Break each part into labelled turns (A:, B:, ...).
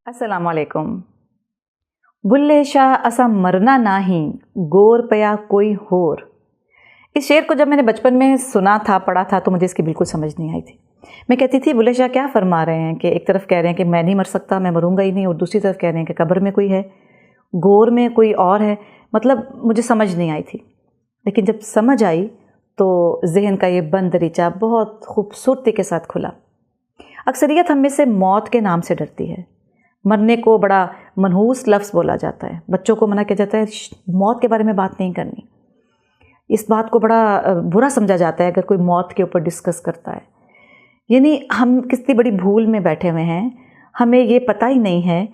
A: अस्सलाम वालेकुम। बुल्ले शाह असा मरना नाही, गोर पया कोई होर। इस शेर को जब मैंने बचपन में सुना था, पढ़ा था, तो मुझे इसकी बिल्कुल समझ नहीं आई थी। मैं कहती थी बुल्ले शाह क्या फरमा रहे हैं कि एक तरफ कह रहे हैं कि मैं नहीं मर सकता, मैं मरूंगा ही नहीं, और दूसरी तरफ कह रहे हैं कि कब्र में कोई है, गोर में कोई और है। मतलब मुझे समझ नहीं आई थी, लेकिन जब समझ आई तो जहन का ये बंद दरीचा बहुत खूबसूरती के साथ खुला। अक्सरियत हम में से मौत के नाम से डरती है। मरने को बड़ा मनहूस लफ्ज़ बोला जाता है, बच्चों को मना किया जाता है मौत के बारे में बात नहीं करनी। इस बात को बड़ा बुरा समझा जाता है अगर कोई मौत के ऊपर डिस्कस करता है। यानी हम कितनी बड़ी भूल में बैठे हुए हैं, हमें ये पता ही नहीं है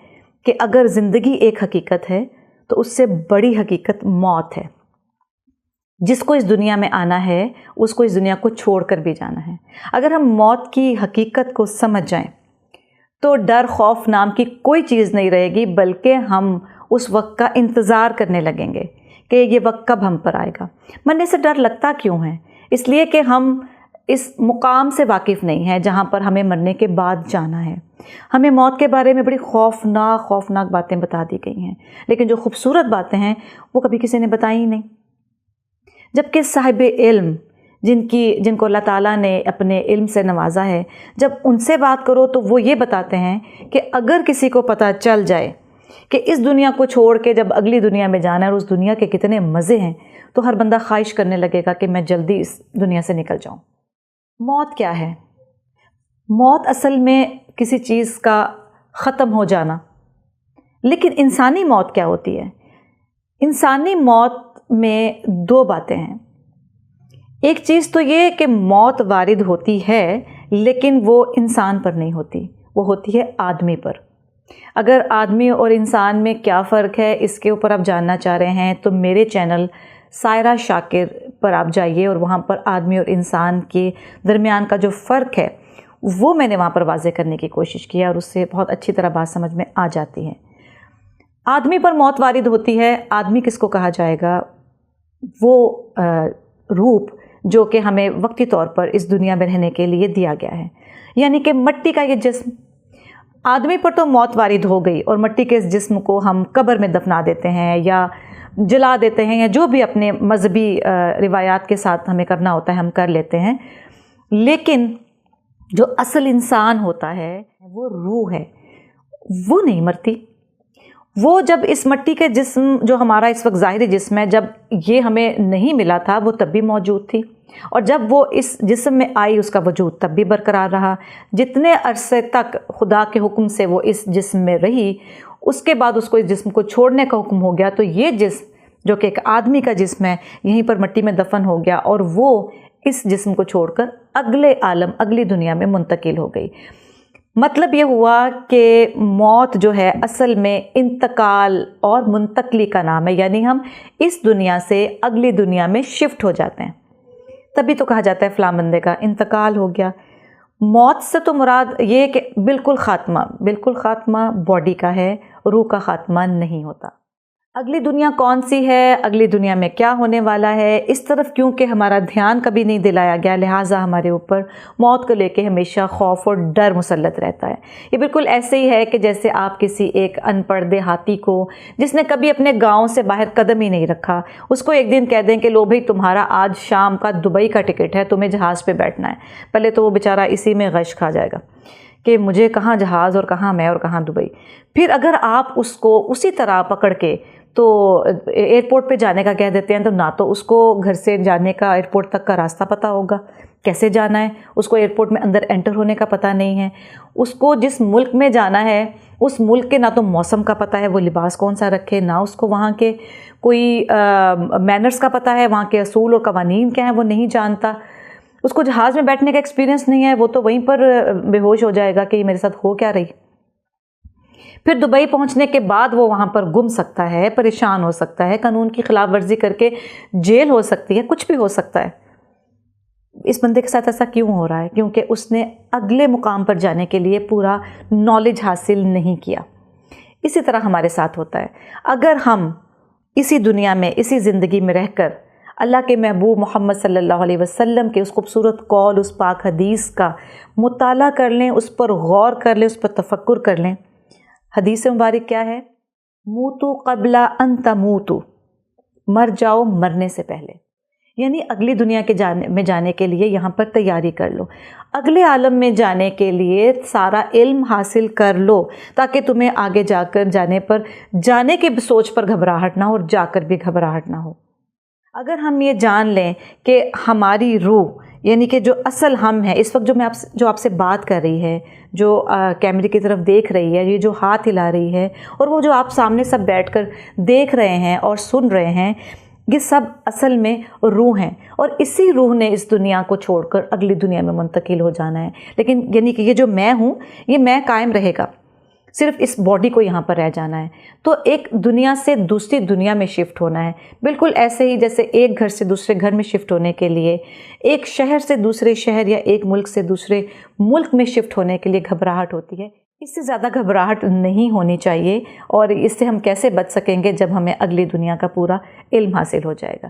A: कि अगर ज़िंदगी एक हकीकत है तो उससे बड़ी हकीकत मौत है। जिसको इस दुनिया में आना है उसको इस दुनिया को छोड़कर भी जाना है। अगर हम मौत की हकीकत को समझ जाएं तो डर खौफ नाम की कोई चीज़ नहीं रहेगी, बल्कि हम उस वक्त का इंतज़ार करने लगेंगे कि ये वक्त कब हम पर आएगा। मरने से डर लगता क्यों है? इसलिए कि हम इस मुकाम से वाकिफ़ नहीं हैं जहाँ पर हमें मरने के बाद जाना है। हमें मौत के बारे में बड़ी खौफनाक बातें बता दी गई हैं, लेकिन जो खूबसूरत बातें हैं वो कभी किसी ने बताई ही नहीं। जबकि साहिब इल्म जिनको अल्लाह ताला ने अपने इल्म से नवाजा है, जब उनसे बात करो तो वो ये बताते हैं कि अगर किसी को पता चल जाए कि इस दुनिया को छोड़ के जब अगली दुनिया में जाना है और उस दुनिया के कितने मज़े हैं, तो हर बंदा ख्वाहिश करने लगेगा कि मैं जल्दी इस दुनिया से निकल जाऊं। मौत क्या है? मौत असल में किसी चीज़ का ख़त्म हो जाना। लेकिन इंसानी मौत क्या होती है? इंसानी मौत में दो बातें हैं। एक चीज़ तो ये कि मौत वारिद होती है, लेकिन वो इंसान पर नहीं होती, वो होती है आदमी पर। अगर आदमी और इंसान में क्या फ़र्क है, इसके ऊपर आप जानना चाह रहे हैं तो मेरे चैनल सायरा शाकिर पर आप जाइए और वहाँ पर आदमी और इंसान के दरमियान का जो फ़र्क है वो मैंने वहाँ पर वाज़े करने की कोशिश की है, और उससे बहुत अच्छी तरह बात समझ में आ जाती है। आदमी पर मौत वारिद होती है। आदमी किसको कहा जाएगा? वो रूप जो कि हमें वक्ती तौर पर इस दुनिया में रहने के लिए दिया गया है, यानी कि मिट्टी का ये जिस्म। आदमी पर तो मौत वारिद हो गई और मिट्टी के इस जिस्म को हम कब्र में दफना देते हैं या जला देते हैं, या जो भी अपने मजहबी रिवायात के साथ हमें करना होता है हम कर लेते हैं। लेकिन जो असल इंसान होता है, वो रूह है, वो नहीं मरती। वो जब इस मिट्टी के जिस्म जो हमारा इस वक्त ज़ाहिरी जिस्म है, जब ये हमें नहीं मिला था वो तब भी मौजूद थी, और जब वो इस जिस्म में आई उसका वजूद तब भी बरकरार रहा। जितने अरसे तक खुदा के हुक्म से वो इस जिस्म में रही, उसके बाद उसको इस जिस्म को छोड़ने का हुक्म हो गया, तो ये जिस्म जो कि एक आदमी का जिस्म है यहीं पर मिट्टी में दफन हो गया, और वो इस जिस्म को छोड़कर अगले आलम अगली दुनिया में मुंतकिल हो गई। मतलब ये हुआ कि मौत जो है असल में इंतकाल और मुंतकली का नाम है, यानी हम इस दुनिया से अगली दुनिया में शिफ्ट हो जाते हैं। तभी तो कहा जाता है फ़लाँ बंदे का इंतकाल हो गया। मौत से तो मुराद ये कि बिल्कुल ख़ात्मा बॉडी का है, रूह का ख़ात्मा नहीं होता। अगली दुनिया कौन सी है, अगली दुनिया में क्या होने वाला है, इस तरफ क्योंकि हमारा ध्यान कभी नहीं दिलाया गया, लिहाजा हमारे ऊपर मौत को लेके हमेशा खौफ और डर मुसल्लत रहता है। ये बिल्कुल ऐसे ही है कि जैसे आप किसी एक अनपढ़ देहाती को, जिसने कभी अपने गांव से बाहर कदम ही नहीं रखा, उसको एक दिन कह दें कि लो भाई तुम्हारा आज शाम का दुबई का टिकट है, तुम्हें जहाज़ पर बैठना है। पहले तो वो बेचारा इसी में गश खा जाएगा कि मुझे कहाँ जहाज़ और कहाँ मैं और कहाँ दुबई। फिर अगर आप उसको उसी तरह पकड़ के तो एयरपोर्ट पे जाने का कह देते हैं, तो ना तो उसको घर से जाने का एयरपोर्ट तक का रास्ता पता होगा, कैसे जाना है, उसको एयरपोर्ट में अंदर एंटर होने का पता नहीं है, उसको जिस मुल्क में जाना है उस मुल्क के ना तो मौसम का पता है, वो लिबास कौन सा रखे, ना उसको वहाँ के कोई मैनर्स का पता है, वहाँ के असूल और कवानीन क्या हैं वो नहीं जानता। उसको जहाज़ में बैठने का एक्सपीरियंस नहीं है, वो तो वहीं पर बेहोश हो जाएगा कि मेरे साथ हो क्या रही। फिर दुबई पहुंचने के बाद वो वहाँ पर गुम सकता है, परेशान हो सकता है, कानून की खिलाफ वर्जी करके जेल हो सकती है, कुछ भी हो सकता है। इस बंदे के साथ ऐसा क्यों हो रहा है? क्योंकि उसने अगले मुकाम पर जाने के लिए पूरा नॉलेज हासिल नहीं किया। इसी तरह हमारे साथ होता है। अगर हम इसी दुनिया में, इसी ज़िंदगी में रहकर अल्लाह के महबूब मोहम्मद सल्लल्लाहु अलैहि वसल्लम के उस खूबसूरत कौल, उस पाक हदीस का मुताला कर लें, उस पर गौर कर लें, उस पर तफक्कुर कर लें, حدیث مبارک کیا ہے؟ موتو قبل ان تموتو، مر جاؤ مرنے سے پہلے، یعنی اگلی دنیا کے جانے کے لیے یہاں پر تیاری کر لو، اگلے عالم میں جانے کے لیے سارا علم حاصل کر لو، تاکہ تمہیں آگے جا کر جانے کے سوچ پر گھبراہٹ نہ ہو اور جا کر بھی گھبراہٹ نہ ہو۔ اگر ہم یہ جان لیں کہ ہماری روح، یعنی کہ جو اصل ہم ہے اس وقت، جو آپ سے بات کر رہی ہے، جو کیمرے کی طرف دیکھ رہی ہے، یہ جو ہاتھ ہلا رہی ہے، اور وہ جو آپ سامنے سب بیٹھ کر دیکھ رہے ہیں اور سن رہے ہیں، یہ سب اصل میں روح ہیں، اور اسی روح نے اس دنیا کو چھوڑ کر اگلی دنیا میں منتقل ہو جانا ہے۔ لیکن یعنی کہ یہ جو میں ہوں، یہ میں قائم رہے گا، صرف اس باڈی کو یہاں پر رہ جانا ہے۔ تو ایک دنیا سے دوسری دنیا میں شفٹ ہونا ہے، بالکل ایسے ہی جیسے ایک گھر سے دوسرے گھر میں شفٹ ہونے کے لیے، ایک شہر سے دوسرے شہر یا ایک ملک سے دوسرے ملک میں شفٹ ہونے کے لیے گھبراہٹ ہوتی ہے، اس سے زیادہ گھبراہٹ نہیں ہونی چاہیے۔ اور اس سے ہم کیسے بچ سکیں گے؟ جب ہمیں اگلی دنیا کا پورا علم حاصل ہو جائے گا۔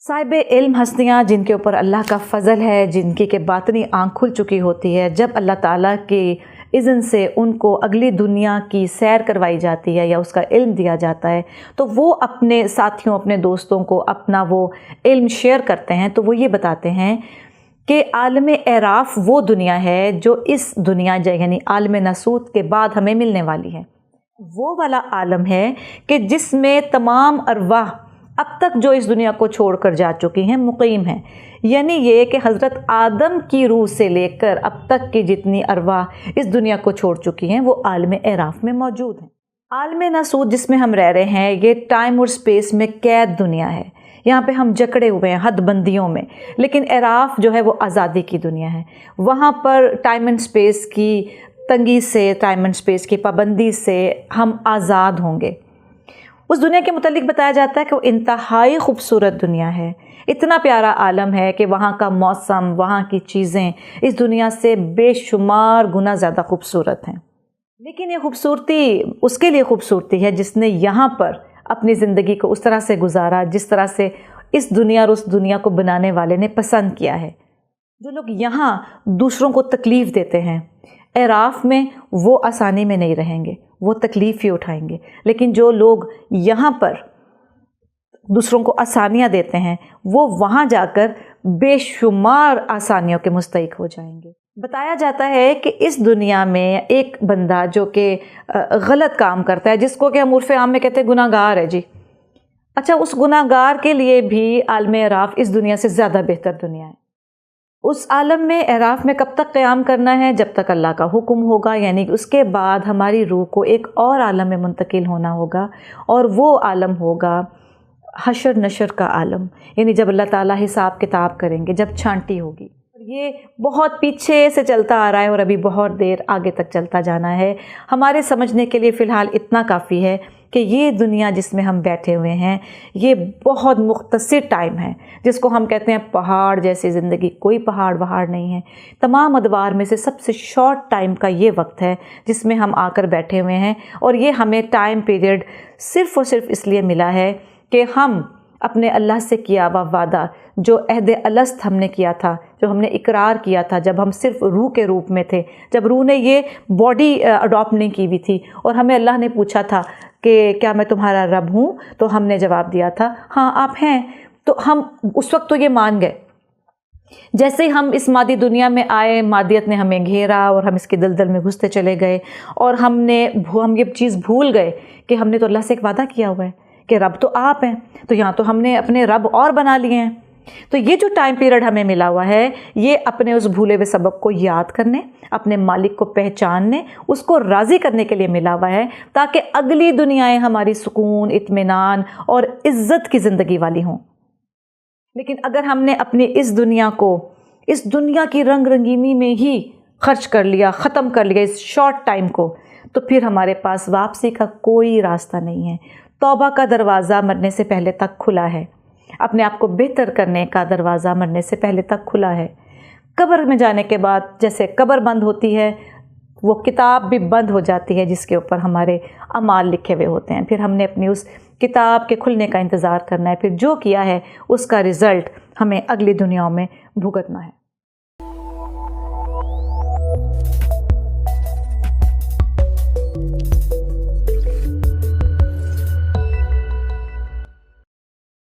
A: صاحب علم ہستیاں جن کے اوپر اللہ کا فضل ہے، جن کی کہ باطنی آنکھ کھل چکی ہوتی ہے، جب اللہ تعالیٰ کے اذن سے ان کو اگلی دنیا کی سیر کروائی جاتی ہے یا اس کا علم دیا جاتا ہے، تو وہ اپنے ساتھیوں، اپنے دوستوں کو اپنا وہ علم شیئر کرتے ہیں۔ تو وہ یہ بتاتے ہیں کہ عالم اعراف وہ دنیا ہے جو اس دنیا یعنی عالم ناسوت کے بعد ہمیں ملنے والی ہے۔ وہ والا عالم ہے کہ جس میں تمام ارواح اب تک جو اس دنیا کو چھوڑ کر جا چکی ہیں مقیم ہیں، یعنی یہ کہ حضرت آدم کی روح سے لے کر اب تک کی جتنی ارواح اس دنیا کو چھوڑ چکی ہیں وہ عالم اعراف میں موجود ہیں۔ عالم ناسوت جس میں ہم رہ رہے ہیں، یہ ٹائم اور سپیس میں قید دنیا ہے، یہاں پہ ہم جکڑے ہوئے ہیں حد بندیوں میں، لیکن اعراف جو ہے وہ آزادی کی دنیا ہے۔ وہاں پر ٹائم اینڈ سپیس کی تنگی سے، ٹائم اینڈ سپیس کی پابندی سے ہم آزاد ہوں گے۔ اس دنیا کے متعلق بتایا جاتا ہے کہ وہ انتہائی خوبصورت دنیا ہے، اتنا پیارا عالم ہے کہ وہاں کا موسم، وہاں کی چیزیں اس دنیا سے بے شمار گنا زیادہ خوبصورت ہیں۔ لیکن یہ خوبصورتی اس کے لیے خوبصورتی ہے جس نے یہاں پر اپنی زندگی کو اس طرح سے گزارا جس طرح سے اس دنیا اور اس دنیا کو بنانے والے نے پسند کیا ہے۔ جو لوگ یہاں دوسروں کو تکلیف دیتے ہیں، اعراف میں وہ آسانی میں نہیں رہیں گے، وہ تکلیف ہی اٹھائیں گے، لیکن جو لوگ یہاں پر دوسروں کو آسانیاں دیتے ہیں وہ وہاں جا کر بے شمار آسانیوں کے مستحق ہو جائیں گے۔ بتایا جاتا ہے کہ اس دنیا میں ایک بندہ جو کہ غلط کام کرتا ہے، جس کو کہ ہم عرف عام میں کہتے ہیں گناہ گار ہے جی، اچھا اس گناہ گار کے لیے بھی عالم اعراف اس دنیا سے زیادہ بہتر دنیا ہے۔ اس عالم میں اعراف میں کب تک قیام کرنا ہے؟ جب تک اللہ کا حکم ہوگا، یعنی کہ اس کے بعد ہماری روح کو ایک اور عالم میں منتقل ہونا ہوگا، اور وہ عالم ہوگا حشر نشر کا عالم، یعنی جب اللہ تعالیٰ حساب کتاب کریں گے، جب چھانٹی ہوگی۔ یہ بہت پیچھے سے چلتا آ رہا ہے اور ابھی بہت دیر آگے تک چلتا جانا ہے۔ ہمارے سمجھنے کے لیے فی الحال اتنا کافی ہے کہ یہ دنیا جس میں ہم بیٹھے ہوئے ہیں یہ بہت مختصر ٹائم ہے، جس کو ہم کہتے ہیں پہاڑ جیسی زندگی۔ کوئی پہاڑ وہاڑ نہیں ہے، تمام ادوار میں سے سب سے شارٹ ٹائم کا یہ وقت ہے جس میں ہم آ کر بیٹھے ہوئے ہیں، اور یہ ہمیں ٹائم پیریڈ صرف اور صرف اس لیے ملا ہے کہ ہم اپنے اللہ سے کیا ہوا وعدہ، جو عہد الست ہم نے کیا تھا، جو ہم نے اقرار کیا تھا جب ہم صرف روح کے روپ میں تھے، جب روح نے یہ باڈی اڈاپٹ نہیں کی ہوئی تھی، اور ہمیں اللہ نے پوچھا تھا کہ کیا میں تمہارا رب ہوں، تو ہم نے جواب دیا تھا ہاں آپ ہیں۔ تو ہم اس وقت تو یہ مان گئے۔ جیسے ہی ہم اس مادی دنیا میں آئے، مادیت نے ہمیں گھیرا اور ہم اس کی دلدل میں گھستے چلے گئے، اور ہم یہ چیز بھول گئے کہ ہم نے تو اللہ سے ایک وعدہ کیا ہوا ہے کہ رب تو آپ ہیں، تو یہاں تو ہم نے اپنے رب اور بنا لیے ہیں۔ تو یہ جو ٹائم پیریڈ ہمیں ملا ہوا ہے، یہ اپنے اس بھولے ہوئے سبق کو یاد کرنے، اپنے مالک کو پہچاننے، اس کو راضی کرنے کے لیے ملا ہوا ہے، تاکہ اگلی دنیایں ہماری سکون، اطمینان اور عزت کی زندگی والی ہوں۔ لیکن اگر ہم نے اپنی اس دنیا کی رنگ رنگینی میں ہی خرچ کر لیا، ختم کر لیا اس شارٹ ٹائم کو، تو پھر ہمارے پاس واپسی کا کوئی راستہ نہیں ہے۔ توبہ کا دروازہ مرنے سے پہلے تک کھلا ہے، اپنے آپ کو بہتر کرنے کا دروازہ مرنے سے پہلے تک کھلا ہے۔ قبر میں جانے کے بعد جیسے قبر بند ہوتی ہے، وہ کتاب بھی بند ہو جاتی ہے جس کے اوپر ہمارے اعمال لکھے ہوئے ہوتے ہیں۔ پھر ہم نے اپنی اس کتاب کے کھلنے کا انتظار کرنا ہے، پھر جو کیا ہے اس کا رزلٹ ہمیں اگلی دنیاؤں میں بھگتنا ہے۔